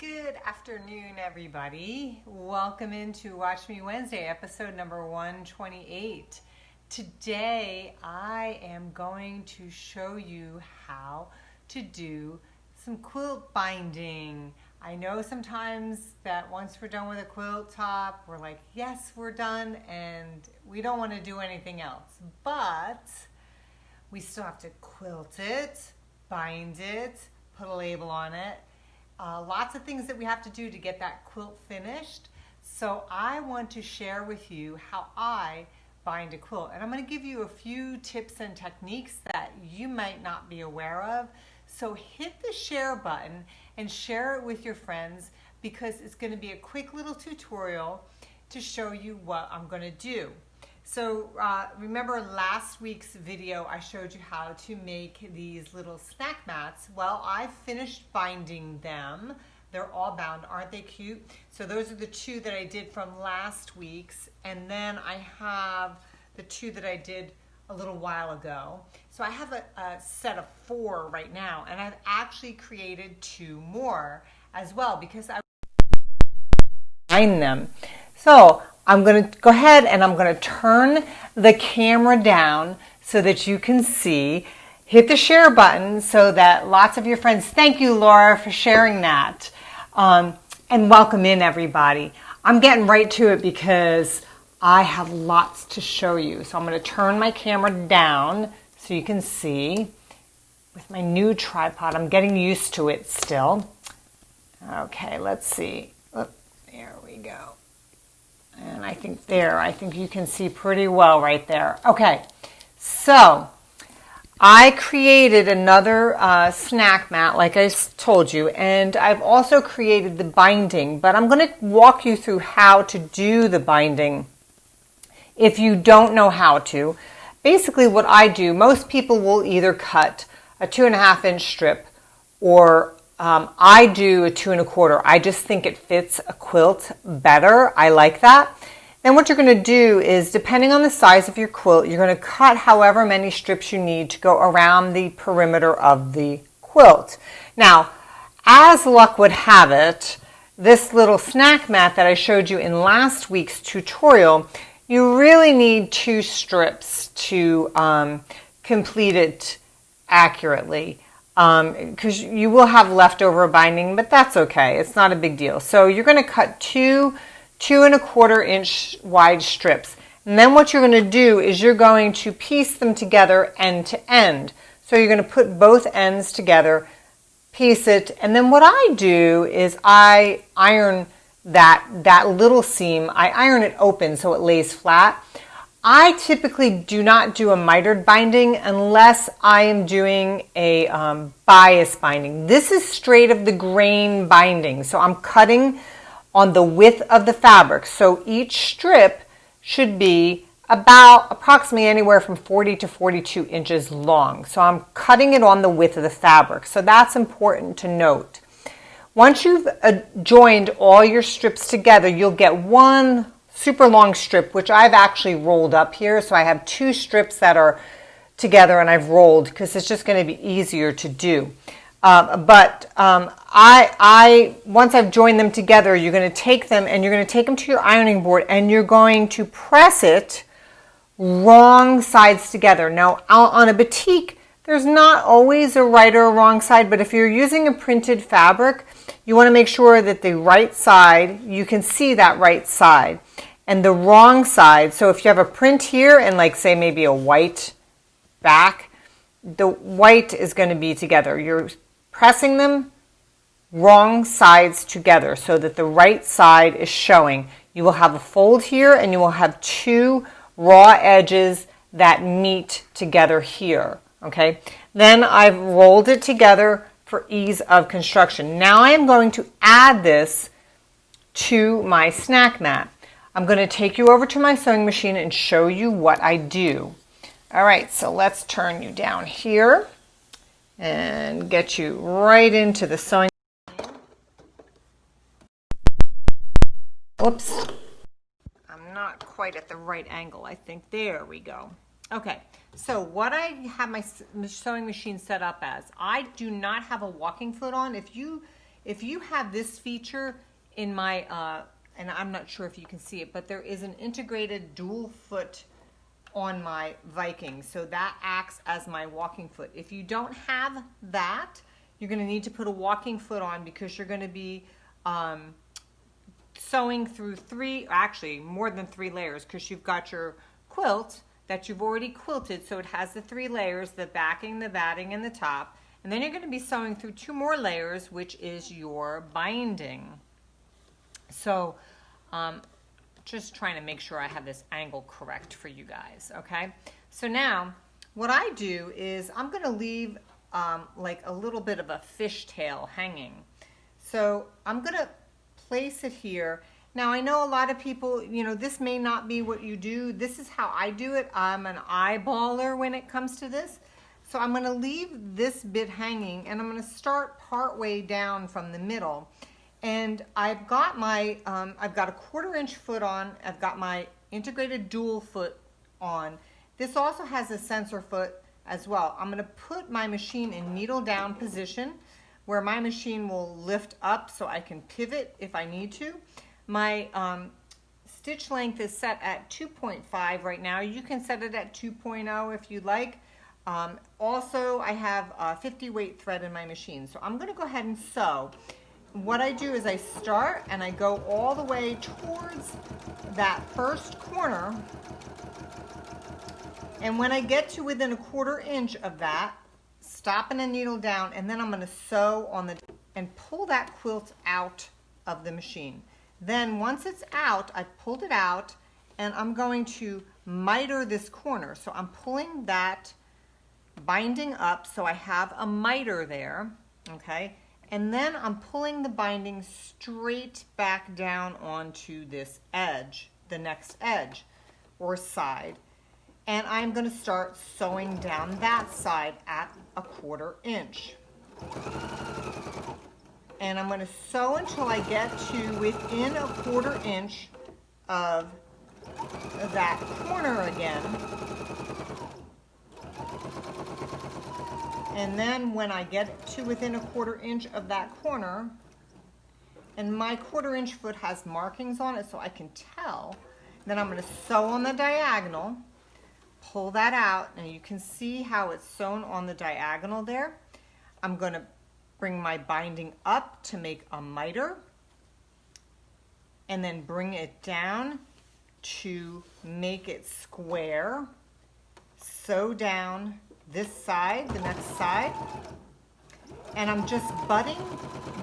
Good afternoon, everybody. Welcome into Watch Me Wednesday, episode number 128. Today, I am going to show you how to do some quilt binding. I know sometimes that once we're done with a quilt top, we're like, yes, we're done, and we don't want to do anything else. But we still have to quilt it, bind it, put a label on it. Lots of things that we have to do to get that quilt finished. So I want to share with you how I bind a quilt. And I'm going to give you a few tips and techniques that you might not be aware of. So hit the share button and share it with your friends, because it's going to be a quick little tutorial to show you what I'm going to do. So remember last week's video, I showed you how to make these little snack mats. Well, I finished binding them. They're all bound. Aren't they cute? So those are the two that I did from last week's. And then I have the two that I did a little while ago. So I have a set of 4 right now. And I've actually created 2 more as well, because I bind them. So I'm going to go ahead and I'm going to turn the camera down so that you can see. Hit the share button so that lots of your friends, thank you, Laura, for sharing that. And welcome in, everybody. I'm getting right to it because I have lots to show you. So I'm going to turn my camera down so you can see. With my new tripod, I'm getting used to it still. Okay, let's see. Oh, there we go. And I think you can see pretty well right there. Okay, so I created another snack mat, like I told you, and I've also created the binding, but I'm going to walk you through how to do the binding if you don't know how to. Basically what I do, most people will either cut a 2.5-inch strip, or I do a 2 1/4. I just think it fits a quilt better. I like that. Then what you're going to do is, depending on the size of your quilt, you're going to cut however many strips you need to go around the perimeter of the quilt. Now, as luck would have it, this little snack mat that I showed you in last week's tutorial, you really need 2 strips to complete it accurately. Because you will have leftover binding, but that's okay. It's not a big deal. So you're going to cut 2 1/4-inch wide strips. And then what you're going to do is you're going to piece them together end to end. So you're going to put both ends together, piece it, and then what I do is I iron that little seam. I iron it open so it lays flat. I typically do not do a mitered binding unless I am doing a bias binding. This is straight of the grain binding. So I'm cutting on the width of the fabric. So each strip should be about approximately anywhere from 40 to 42 inches long. So I'm cutting it on the width of the fabric. So that's important to note. Once you've joined all your strips together, you'll get one super long strip, which I've actually rolled up here. So I have 2 strips that are together and I've rolled because it's just going to be easier to do. Once I've joined them together, you're going to take them and you're going to take them to your ironing board and you're going to press it wrong sides together. Now, on a batik, there's not always a right or a wrong side, but if you're using a printed fabric, you want to make sure that the right side, you can see that right side, and the wrong side. So if you have a print here and, like, say maybe a white back, the white is going to be together. You're pressing them wrong sides together so that the right side is showing. You will have a fold here and you will have 2 raw edges that meet together here. Okay, then I've rolled it together for ease of construction. Now I am going to add this to my snack mat. I'm going to take you over to my sewing machine and show you what I do. All right, so let's turn you down here and get you right into the sewing machine. Whoops, I'm not quite at the right angle, I think. There we go. Okay, so what I have my sewing machine set up as, I do not have a walking foot on. If you if you have this feature in my, and I'm not sure if you can see it, but there is an integrated dual foot on my Viking. So that acts as my walking foot. If you don't have that, you're going to need to put a walking foot on because you're going to be sewing through actually more than 3 layers, because you've got your quilt that you've already quilted, so it has the 3 layers, the backing, the batting, and the top. And then you're going to be sewing through 2 more layers, which is your binding. So just trying to make sure I have this angle correct for you guys, okay? So now what I do is I'm going to leave like a little bit of a fishtail hanging. So I'm going to place it here. Now I know a lot of people, you know, this may not be what you do. This is how I do it. I'm an eyeballer when it comes to this. So I'm going to leave this bit hanging, and I'm going to start part way down from the middle. And I've got my, I've got a 1/4 inch foot on. I've got my integrated dual foot on. This also has a sensor foot as well. I'm going to put my machine in needle down position where my machine will lift up so I can pivot if I need to. My stitch length is set at 2.5 right now. You can set it at 2.0 if you'd like. Also, I have 50 weight thread in my machine. So I'm going to go ahead and sew. What I do is I start and I go all the way towards that first corner. And when I get to within a 1/4 inch of that, stopping the needle down, and then I'm going to sew on the and pull that quilt out of the machine. Then once it's out, I've pulled it out, and I'm going to miter this corner. So I'm pulling that binding up so I have a miter there, okay? And then I'm pulling the binding straight back down onto this edge, the next edge or side. And I'm going to start sewing down that side at a 1/4 inch. And I'm going to sew until I get to within a 1/4 inch of that corner again. And then when I get to within a 1/4 inch of that corner, and my 1/4 inch foot has markings on it so I can tell, then I'm going to sew on the diagonal, pull that out, and you can see how it's sewn on the diagonal there. I'm going to bring my binding up to make a miter, and then bring it down to make it square. Sew down this side, the next side, and I'm just butting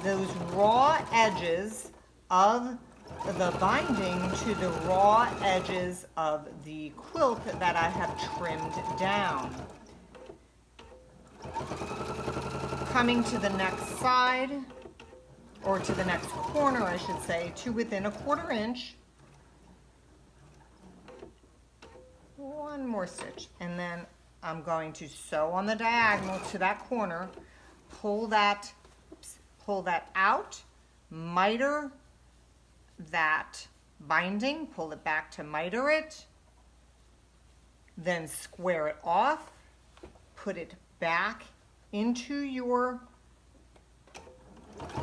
those raw edges of the binding to the raw edges of the quilt that I have trimmed down. Coming to the next side, or to the next corner I should say, to within a 1/4 inch. One more stitch, and then I'm going to sew on the diagonal to that corner, pull that out, miter that binding, pull it back to miter it, then square it off, put it back into your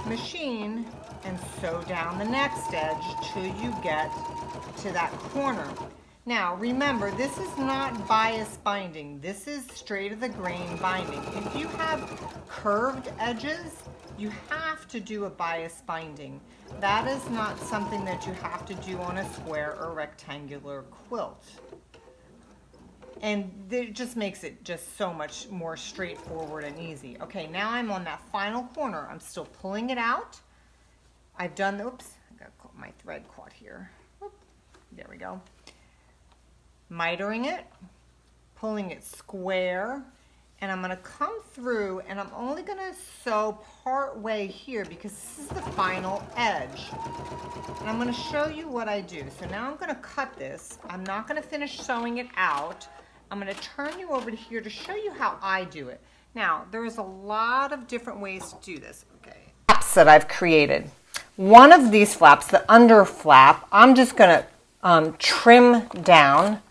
machine, and sew down the next edge till you get to that corner. Now remember, this is not bias binding. This is straight of the grain binding. If you have curved edges, you have to do a bias binding. That is not something that you have to do on a square or rectangular quilt. And it just makes it just so much more straightforward and easy. Okay, now I'm on that final corner. I'm still pulling it out. I've done, oops, I got my thread caught here. There we go. Mitering it, pulling it square, and I'm going to come through, and I'm only going to sew part way here because this is the final edge. And I'm going to show you what I do. So now I'm going to cut this. I'm not going to finish sewing it out. I'm going to turn you over to here to show you how I do it. Now, there's a lot of different ways to do this. Okay. Flaps that I've created. One of these flaps, the under flap, I'm just going to trim down.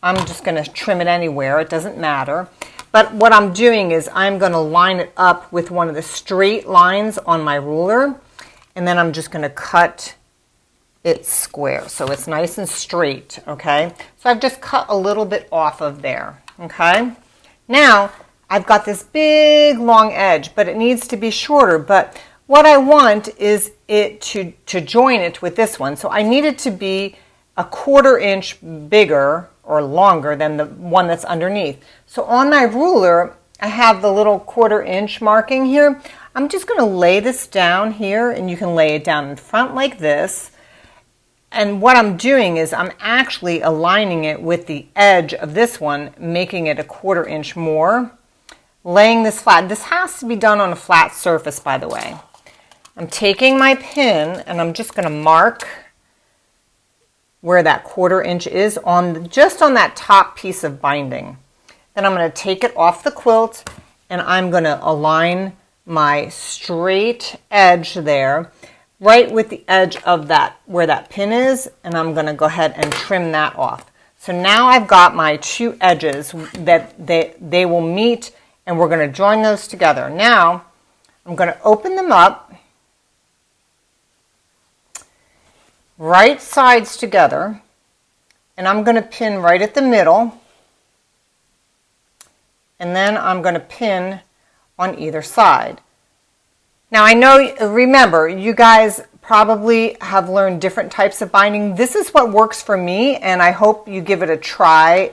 I'm just going to trim it anywhere. It doesn't matter. But what I'm doing is I'm going to line it up with one of the straight lines on my ruler, and then I'm just going to cut it square so it's nice and straight, okay? So I've just cut a little bit off of there, okay? Now I've got this big long edge, but it needs to be shorter. But what I want is it to join it with this one. So I need it to be a 1/4 inch bigger or longer than the one that's underneath. So on my ruler, I have the little 1/4 inch marking here. I'm just going to lay this down here, and you can lay it down in front like this. And what I'm doing is I'm actually aligning it with the edge of this one, making it a 1/4 inch more, laying this flat. This has to be done on a flat surface, by the way. I'm taking my pin and I'm just going to mark where that 1/4 inch is just on that top piece of binding. Then I'm going to take it off the quilt and I'm going to align my straight edge there right with the edge of that where that pin is, and I'm going to go ahead and trim that off. So now I've got my two edges that they will meet, and we're going to join those together. Now I'm going to open them up, right sides together, and I'm going to pin right at the middle, and then I'm going to pin on either side. Now I know, remember, you guys probably have learned different types of binding. This is what works for me, and I hope you give it a try.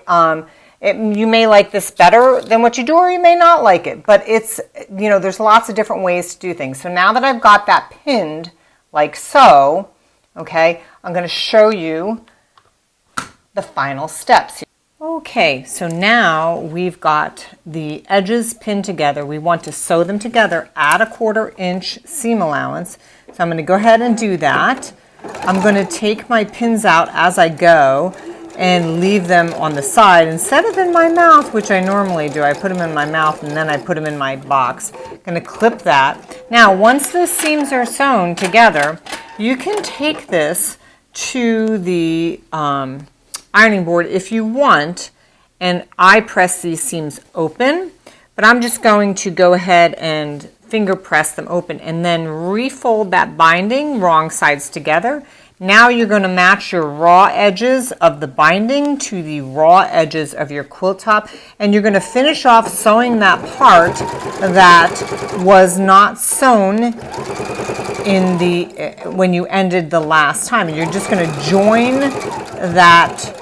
You may like this better than what you do, or you may not like it, but it's, there's lots of different ways to do things. So now that I've got that pinned like so, okay, I'm going to show you the final steps. Okay, so now we've got the edges pinned together. We want to sew them together at a 1/4 inch seam allowance. So I'm going to go ahead and do that. I'm going to take my pins out as I go and leave them on the side instead of in my mouth, which I normally do. I put them in my mouth and then I put them in my box. I'm going to clip that. Now, once the seams are sewn together, you can take this to the ironing board if you want, and I press these seams open, but I'm just going to go ahead and finger press them open and then refold that binding wrong sides together. Now you're going to match your raw edges of the binding to the raw edges of your quilt top, and you're going to finish off sewing that part that was not sewn in when you ended the last time. And you're just going to join that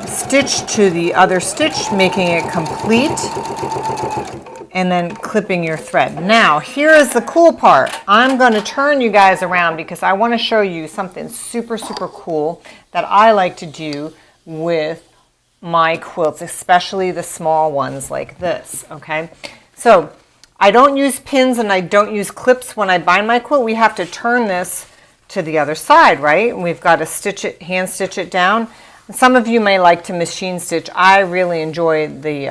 stitch to the other stitch, making it complete, and then clipping your thread. Now, here is the cool part. I'm going to turn you guys around because I want to show you something super, super cool that I like to do with my quilts, especially the small ones like this, okay? So, I don't use pins and I don't use clips when I bind my quilt. We have to turn this to the other side, right? And we've got to stitch it, hand stitch it down. Some of you may like to machine stitch. I really enjoy the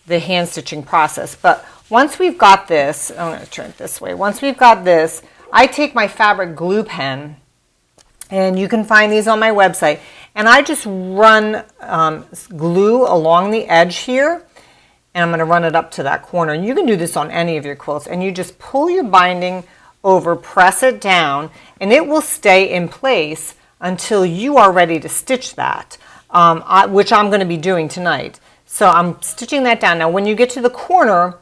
hand stitching process. But once we've got this, I'm going to turn it this way. Once we've got this, I take my fabric glue pen, and you can find these on my website, and I just run glue along the edge here, and I'm going to run it up to that corner. And you can do this on any of your quilts, and you just pull your binding over, press it down, and it will stay in place until you are ready to stitch that, which I'm going to be doing tonight. So I'm stitching that down. Now when you get to the corner,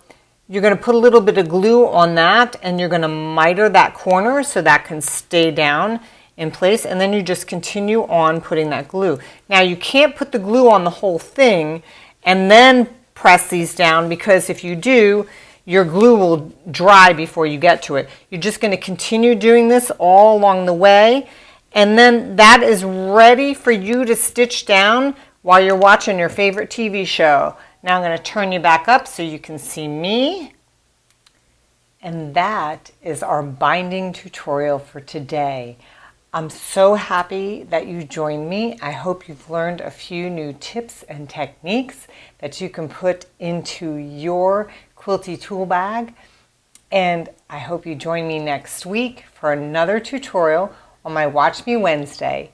you're going to put a little bit of glue on that, and you're going to miter that corner so that can stay down in place, and then you just continue on putting that glue. Now you can't put the glue on the whole thing and then press these down, because if you do, your glue will dry before you get to it. You're just going to continue doing this all along the way, and then that is ready for you to stitch down while you're watching your favorite TV show. Now I'm going to turn you back up so you can see me. And that is our binding tutorial for today. I'm so happy that you joined me. I hope you've learned a few new tips and techniques that you can put into your quilty tool bag. And I hope you join me next week for another tutorial on my Watch Me Wednesday.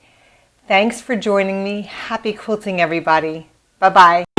Thanks for joining me. Happy quilting, everybody. Bye-bye.